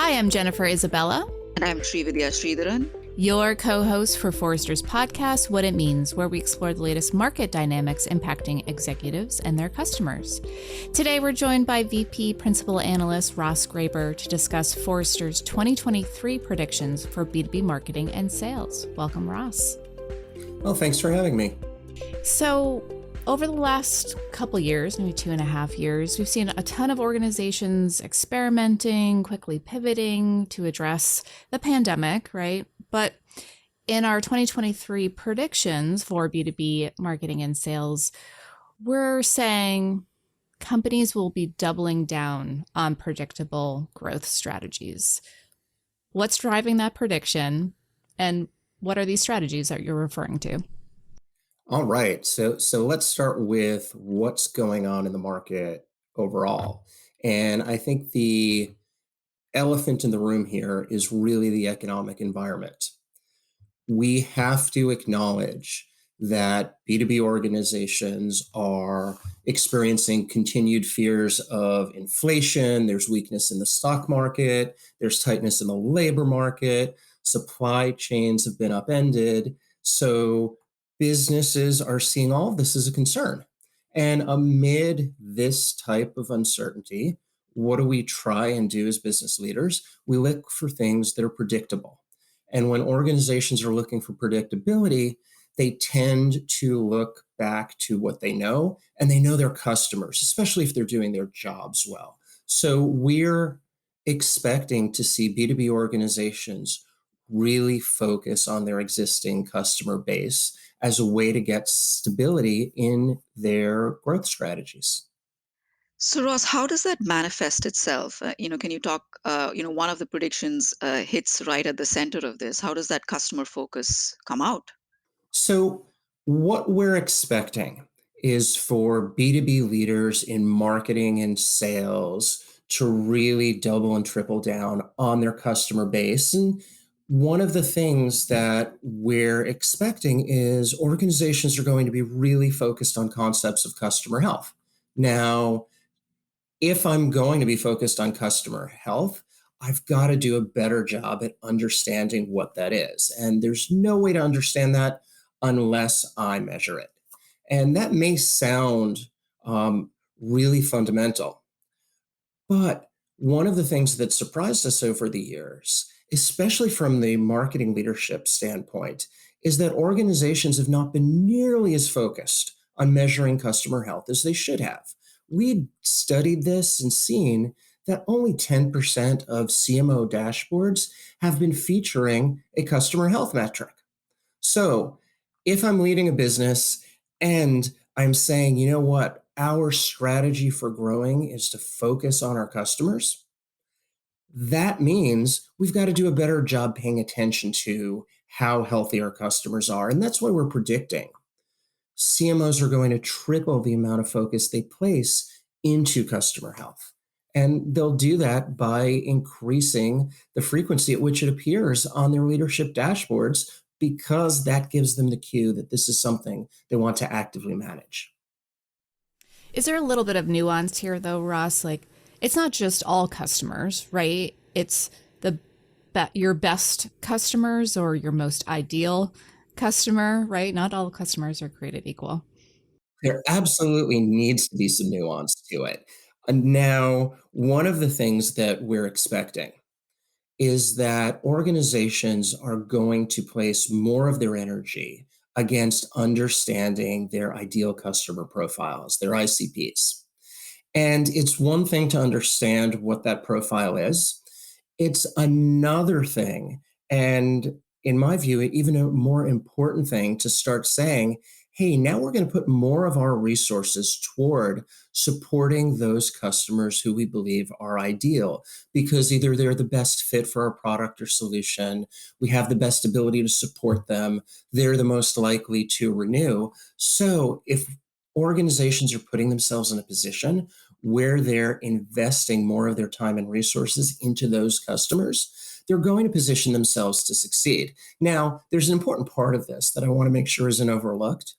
Hi, I'm Jennifer Isabella, And I'm Srividya Sridharan. your co-host for Forrester's podcast, What It Means, where we explore the latest market dynamics impacting executives and their customers. Today, we're joined by VP Principal Analyst Ross Graber to discuss Forrester's 2023 predictions for B2B marketing and sales. Welcome, Ross. Well, thanks for having me. So, over the last couple years, maybe 2.5 years, we've seen a ton of organizations experimenting, quickly pivoting to address the pandemic, right? But in our 2023 predictions for B2B marketing and sales, we're saying companies will be doubling down on predictable growth strategies. What's driving that prediction, and what are these strategies that you're referring to? All right. So let's start with what's going on in the market overall. And I think the elephant in the room here is really the economic environment. We have to acknowledge that B2B organizations are experiencing continued fears of inflation. There's weakness in the stock market. There's tightness in the labor market. Supply chains have been upended. So businesses are seeing all of this as a concern. And amid this type of uncertainty, what do we try and do as business leaders? We look for things that are predictable. And when organizations are looking for predictability, they tend to look back to what they know, and they know their customers, especially if they're doing their jobs well. So we're expecting to see B2B organizations really focus on their existing customer base as a way to get stability in their growth strategies. So, Ross, how does that manifest itself? Can you talk? One of the predictions hits right at the center of this. How does that customer focus come out? So, what we're expecting is for B2B leaders in marketing and sales to really double and triple down on their customer base. And one of the things that we're expecting is organizations are going to be really focused on concepts of customer health. Now, if I'm going to be focused on customer health, I've got to do a better job at understanding what that is. And there's no way to understand that unless I measure it. And that may sound really fundamental, but one of the things that surprised us over the years, especially from the marketing leadership standpoint, is that organizations have not been nearly as focused on measuring customer health as they should have. We studied this and seen that only 10% of CMO dashboards have been featuring a customer health metric. So if I'm leading a business and I'm saying, you know what, our strategy for growing is to focus on our customers, that means we've got to do a better job paying attention to how healthy our customers are. And that's why we're predicting CMOs are going to triple the amount of focus they place into customer health. And they'll do that by increasing the frequency at which it appears on their leadership dashboards, because that gives them the cue that this is something they want to actively manage. Is there a little bit of nuance here, though, Ross? Like, it's not just all customers, right? It's your best customers or your most ideal customer, right? Not all customers are created equal. There absolutely needs to be some nuance to it. And now, one of the things that we're expecting is that organizations are going to place more of their energy against understanding their ideal customer profiles, their ICPs. And it's one thing to understand what that profile is. It's another thing, and in my view, even a more important thing to start saying, hey, now we're going to put more of our resources toward supporting those customers who we believe are ideal, because either they're the best fit for our product or solution, we have the best ability to support them, they're the most likely to renew. So if organizations are putting themselves in a position where they're investing more of their time and resources into those customers, they're going to position themselves to succeed. Now, there's an important part of this that I want to make sure isn't overlooked.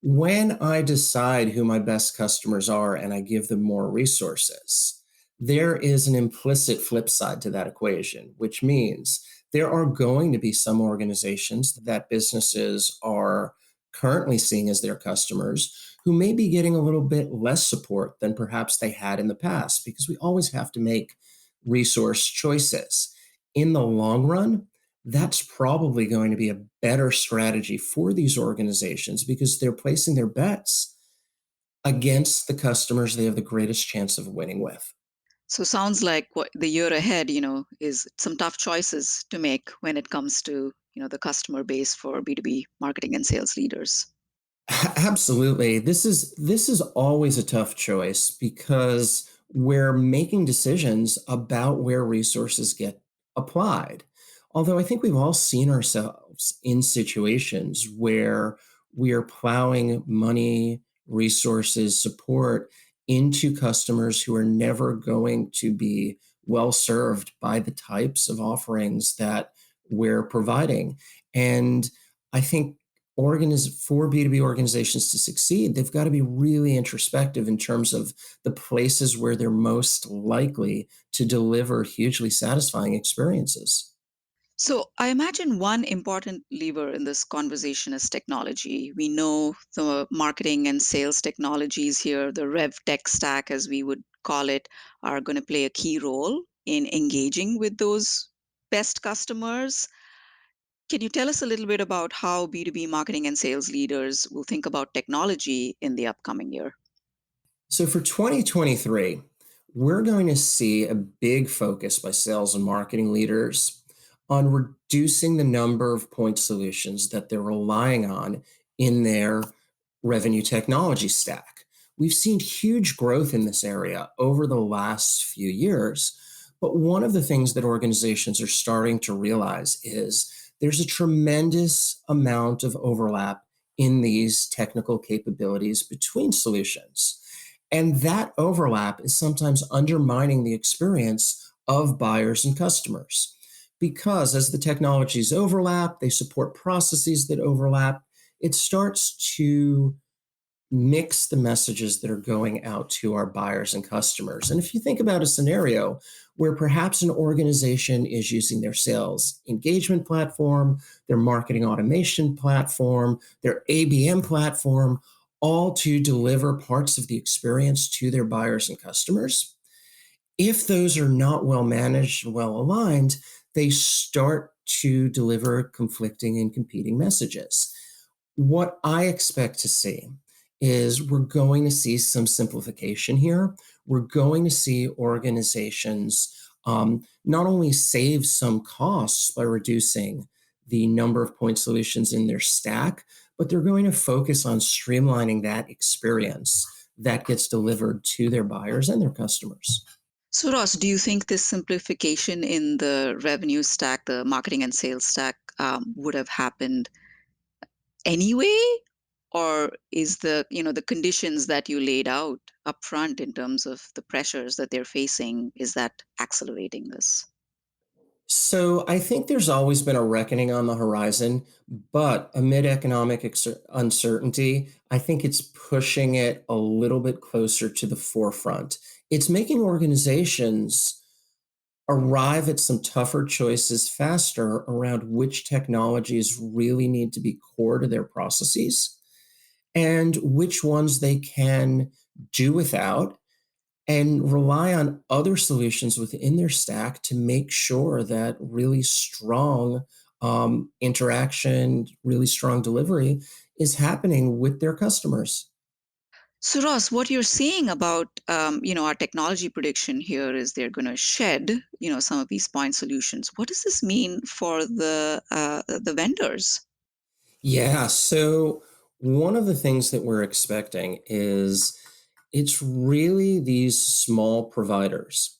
When I decide who my best customers are and I give them more resources, there is an implicit flip side to that equation, which means there are going to be some organizations that businesses are currently seeing as their customers who may be getting a little bit less support than perhaps they had in the past, because we always have to make resource choices. In the long run, that's probably going to be a better strategy for these organizations because they're placing their bets against the customers they have the greatest chance of winning with. So sounds like what the year ahead, is some tough choices to make when it comes to, the customer base for B2B marketing and sales leaders. Absolutely. This is always a tough choice because we're making decisions about where resources get applied. Although I think we've all seen ourselves in situations where we are plowing money, resources, support into customers who are never going to be well served by the types of offerings that we're providing. And I think for B2B organizations to succeed, they've got to be really introspective in terms of the places where they're most likely to deliver hugely satisfying experiences. So I imagine one important lever in this conversation is technology. We know the marketing and sales technologies here, the rev tech stack, as we would call it, are going to play a key role in engaging with those best customers. Can you tell us a little bit about how B2B marketing and sales leaders will think about technology in the upcoming year? So for 2023, we're going to see a big focus by sales and marketing leaders on reducing the number of point solutions that they're relying on in their revenue technology stack. We've seen huge growth in this area over the last few years, but one of the things that organizations are starting to realize is there's a tremendous amount of overlap in these technical capabilities between solutions. And that overlap is sometimes undermining the experience of buyers and customers. Because as the technologies overlap, they support processes that overlap, it starts to mix the messages that are going out to our buyers and customers. And if you think about a scenario where perhaps an organization is using their sales engagement platform, their marketing automation platform, their ABM platform, all to deliver parts of the experience to their buyers and customers, if those are not well managed, well aligned, they start to deliver conflicting and competing messages. What I expect to see is we're going to see some simplification here. We're going to see organizations not only save some costs by reducing the number of point solutions in their stack, but they're going to focus on streamlining that experience that gets delivered to their buyers and their customers. So, Ross, do you think this simplification in the revenue stack, the marketing and sales stack, would have happened anyway? Or is the conditions that you laid out upfront in terms of the pressures that they're facing, is that accelerating this? So I think there's always been a reckoning on the horizon, but amid economic uncertainty, I think it's pushing it a little bit closer to the forefront. It's making organizations arrive at some tougher choices faster around which technologies really need to be core to their processes and which ones they can do without and rely on other solutions within their stack to make sure that really strong interaction, really strong delivery is happening with their customers. So, Ross, what you're saying about our technology prediction here is they're going to shed some of these point solutions. What does this mean for the vendors? Yeah, so one of the things that we're expecting is it's really these small providers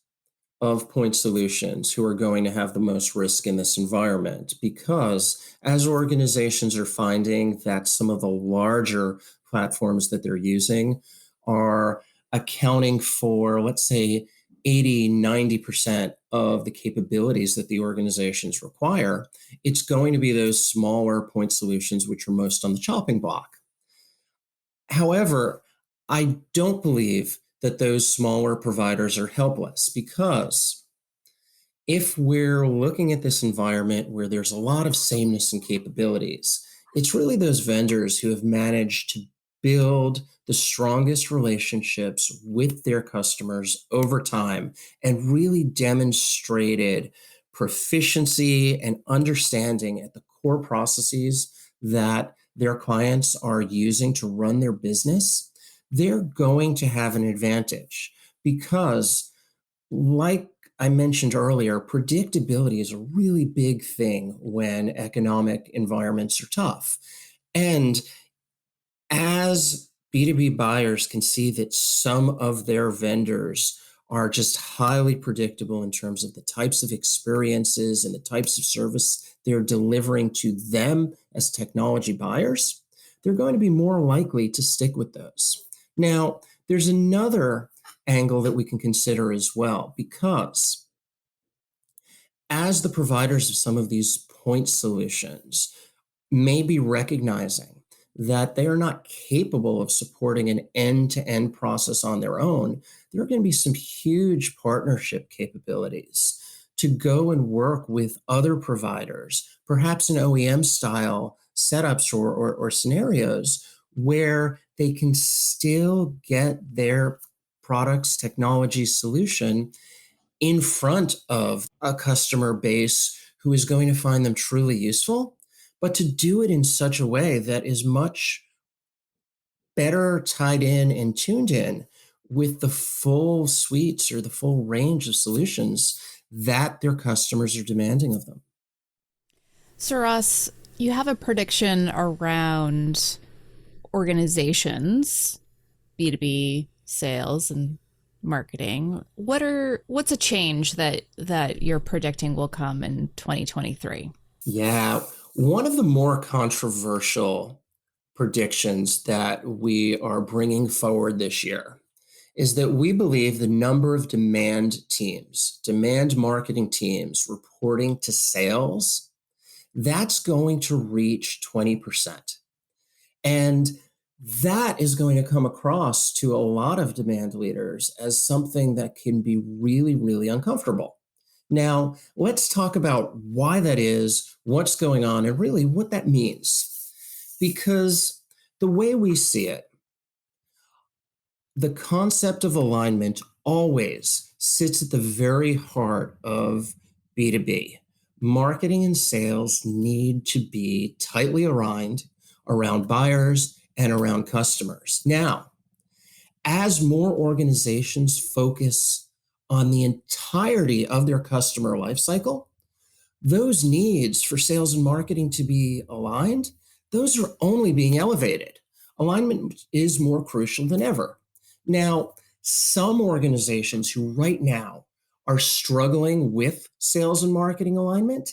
of point solutions who are going to have the most risk in this environment because as organizations are finding that some of the larger platforms that they're using are accounting for, let's say, 80, 90% of the capabilities that the organizations require, it's going to be those smaller point solutions which are most on the chopping block. However, I don't believe that those smaller providers are helpless, because if we're looking at this environment where there's a lot of sameness and capabilities, it's really those vendors who have managed to build the strongest relationships with their customers over time and really demonstrated proficiency and understanding at the core processes that their clients are using to run their business. They're going to have an advantage because, like I mentioned earlier, predictability is a really big thing when economic environments are tough. And as B2B buyers can see that some of their vendors are just highly predictable in terms of the types of experiences and the types of service they're delivering to them as technology buyers, they're going to be more likely to stick with those. Now, there's another angle that we can consider as well, because as the providers of some of these point solutions may be recognizing that they are not capable of supporting an end-to-end process on their own, there are going to be some huge partnership capabilities to go and work with other providers, perhaps in OEM style setups or scenarios where they can still get their products, technology solution in front of a customer base who is going to find them truly useful, but to do it in such a way that is much better tied in and tuned in with the full suites or the full range of solutions that their customers are demanding of them. So, Ross, you have a prediction around organizations, B2B sales and marketing. What's a change that you're predicting will come in 2023? Yeah, one of the more controversial predictions that we are bringing forward this year is that we believe the number of demand marketing teams reporting to sales, that's going to reach 20%. And that is going to come across to a lot of demand leaders as something that can be really, really uncomfortable. Now, let's talk about why that is, what's going on, and really what that means. Because the way we see it, the concept of alignment always sits at the very heart of B2B. Marketing and sales need to be tightly aligned around buyers and around customers. Now, as more organizations focus on the entirety of their customer lifecycle, those needs for sales and marketing to be aligned, those are only being elevated. Alignment is more crucial than ever. Now, some organizations who right now are struggling with sales and marketing alignment,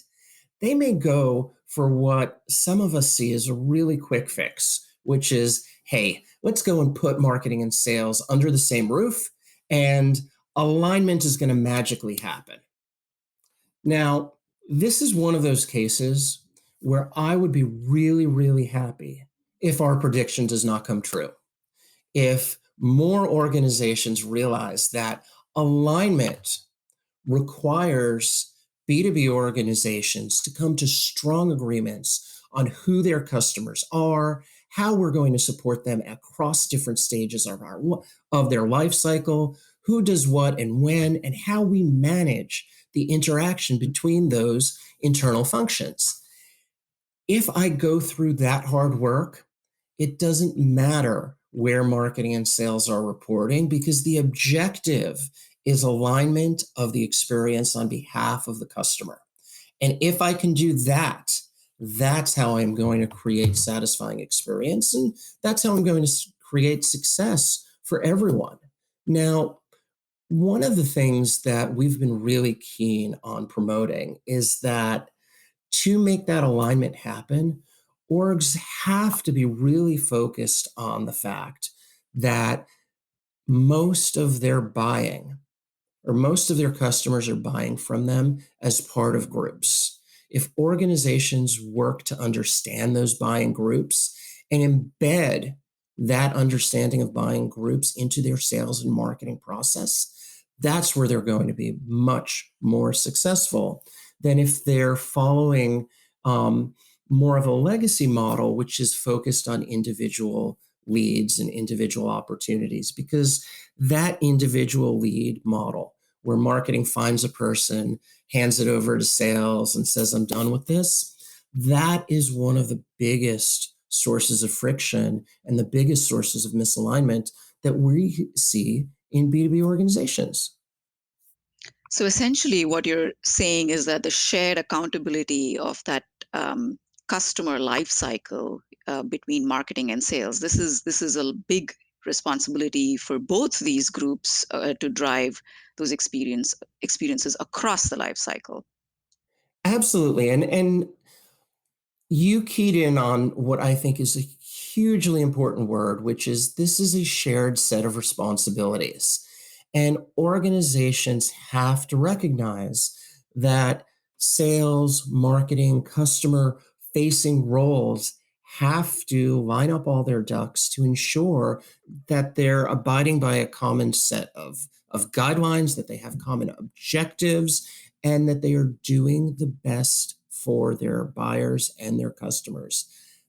they may go for what some of us see as a really quick fix, which is, hey, let's go and put marketing and sales under the same roof, and alignment is going to magically happen. Now, this is one of those cases where I would be really, really happy if our prediction does not come true. If more organizations realize that alignment requires B2B organizations to come to strong agreements on who their customers are, how we're going to support them across different stages of their life cycle, who does what and when, and how we manage the interaction between those internal functions. If I go through that hard work, it doesn't matter where marketing and sales are reporting, because the objective is alignment of the experience on behalf of the customer. And if I can do that, that's how I'm going to create satisfying experience. And that's how I'm going to create success for everyone. Now, one of the things that we've been really keen on promoting is that to make that alignment happen, orgs have to be really focused on the fact that most of their buying or most of their customers are buying from them as part of groups. If organizations work to understand those buying groups and embed that understanding of buying groups into their sales and marketing process, that's where they're going to be much more successful than if they're following um, more of a legacy model, which is focused on individual leads and individual opportunities. Because that individual lead model, where marketing finds a person, hands it over to sales, and says, I'm done with this, that is one of the biggest sources of friction and the biggest sources of misalignment that we see in B2B organizations. So essentially, what you're saying is that the shared accountability of that customer life cycle between marketing and sales, this is a big responsibility for both these groups to drive those experiences across the life cycle. Absolutely. And you keyed in on what I think is a hugely important word, which is this is a shared set of responsibilities. And organizations have to recognize that sales, marketing, customer facing roles have to line up all their ducks to ensure that they're abiding by a common set of guidelines, that they have common objectives, and that they are doing the best for their buyers and their customers.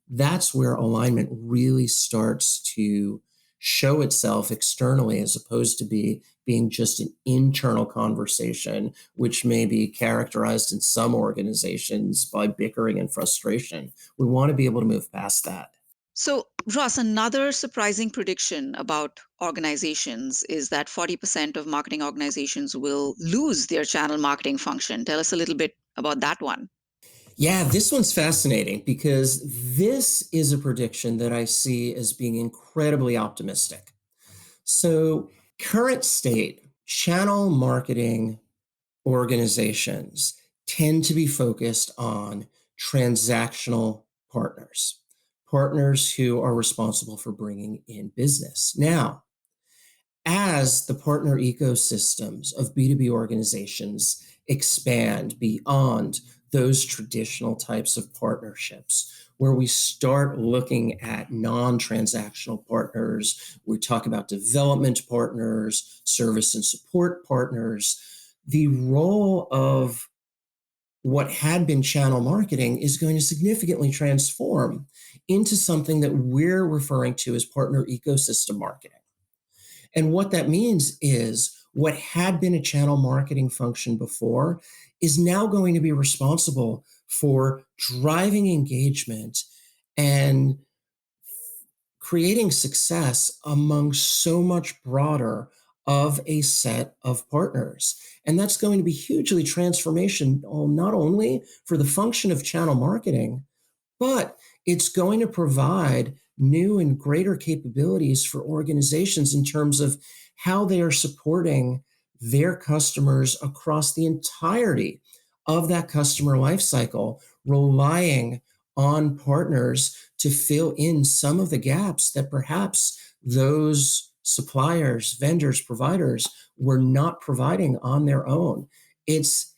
That's where alignment really starts to show itself externally as opposed to being just an internal conversation, which may be characterized in some organizations by bickering and frustration. We want to be able to move past that. So, Ross, another surprising prediction about organizations is that 40% of marketing organizations will lose their channel marketing function. Tell us a little bit about that one. Yeah, this one's fascinating because this is a prediction that I see as being incredibly optimistic. So, current state, channel marketing organizations tend to be focused on transactional partners, partners who are responsible for bringing in business. Now, as the partner ecosystems of B2B organizations expand beyond those traditional types of partnerships, where we start looking at non transactional partners, we talk about development partners, service and support partners, the role of what had been channel marketing is going to significantly transform into something that we're referring to as partner ecosystem marketing. And what that means is what had been a channel marketing function before is now going to be responsible for driving engagement and creating success among so much broader of a set of partners. And that's going to be hugely transformational, not only for the function of channel marketing, but it's going to provide new and greater capabilities for organizations in terms of how they are supporting their customers across the entirety of that customer lifecycle, relying on partners to fill in some of the gaps that perhaps those suppliers, vendors, providers were not providing on their own. It's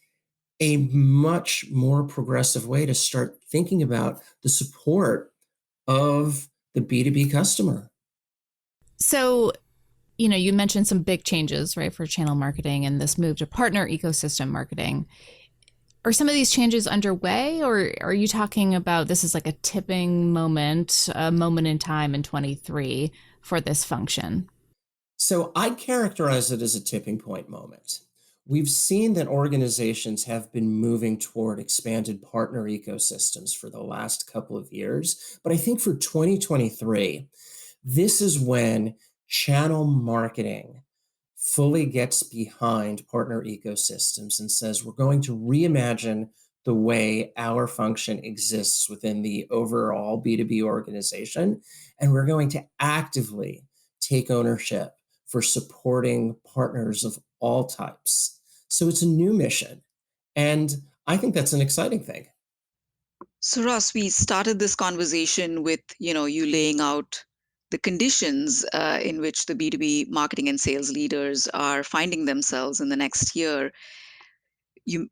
a much more progressive way to start thinking about the support of the B2B customer. So, you mentioned some big changes, right, for channel marketing and this move to partner ecosystem marketing. Are some of these changes underway, or are you talking about this is like a tipping moment, a moment in time in 23 for this function? So I characterize it as a tipping point moment. We've seen that organizations have been moving toward expanded partner ecosystems for the last couple of years. But I think for 2023, this is when channel marketing fully gets behind partner ecosystems and says, we're going to reimagine the way our function exists within the overall B2B organization. And we're going to actively take ownership for supporting partners of all types. So it's a new mission. And I think that's an exciting thing. So, Ross, we started this conversation with you laying out the conditions in which the B2B marketing and sales leaders are finding themselves in the next year.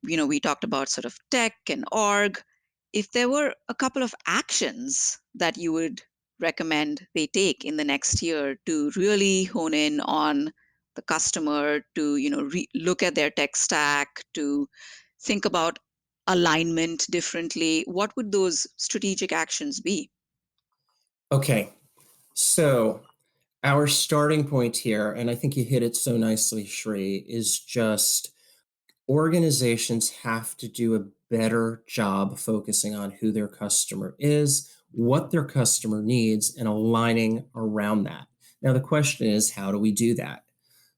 We talked about sort of tech and org. If there were a couple of actions that you would recommend they take in the next year to really hone in on the customer, to look at their tech stack, to think about alignment differently? What would those strategic actions be? Okay, so our starting point here, and I think you hit it so nicely, Shri, is just organizations have to do a better job focusing on who their customer is, what their customer needs, and aligning around that. Now, the question is, how do we do that?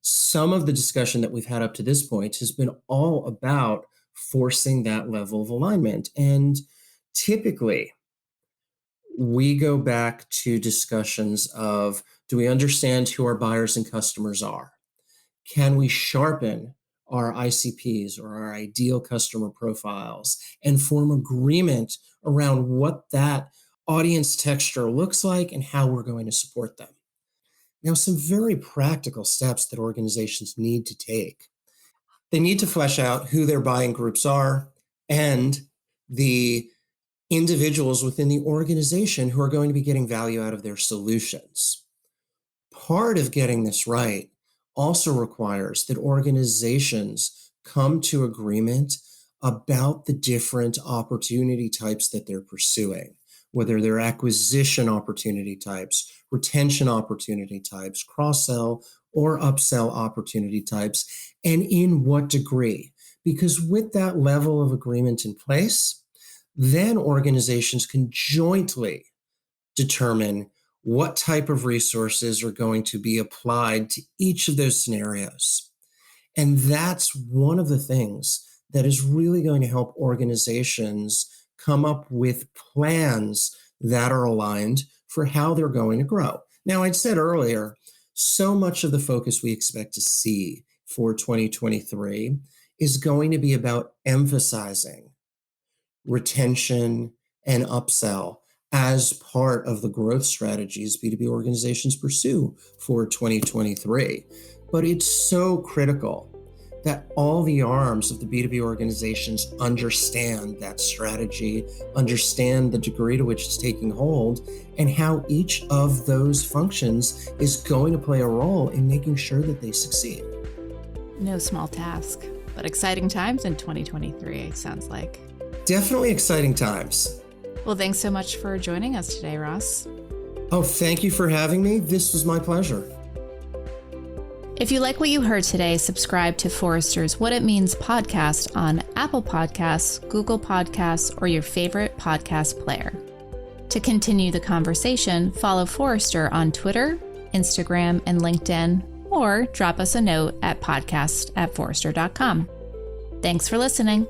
Some of the discussion that we've had up to this point has been all about forcing that level of alignment. And typically, we go back to discussions of, do we understand who our buyers and customers are? Can we sharpen our ICPs or our ideal customer profiles and form agreement around what that audience texture looks like and how we're going to support them? Now, some very practical steps that organizations need to take. They need to flesh out who their buying groups are and the individuals within the organization who are going to be getting value out of their solutions. Part of getting this right also requires that organizations come to agreement about the different opportunity types that they're pursuing, whether they're acquisition opportunity types, retention opportunity types, cross-sell or upsell opportunity types, and in what degree. Because with that level of agreement in place, then organizations can jointly determine what type of resources are going to be applied to each of those scenarios. And that's one of the things that is really going to help organizations come up with plans that are aligned for how they're going to grow. Now, I'd said earlier, so much of the focus we expect to see for 2023 is going to be about emphasizing retention and upsell as part of the growth strategies B2B organizations pursue for 2023. But it's so critical that all the arms of the B2B organizations understand that strategy, understand the degree to which it's taking hold, and how each of those functions is going to play a role in making sure that they succeed. No small task, but exciting times in 2023, it sounds like. Definitely exciting times. Well, thanks so much for joining us today, Ross. Oh, thank you for having me. This was my pleasure. If you like what you heard today, subscribe to Forrester's What It Means podcast on Apple Podcasts, Google Podcasts, or your favorite podcast player. To continue the conversation, follow Forrester on Twitter, Instagram, and LinkedIn, or drop us a note at podcast@forrester.com. Thanks for listening.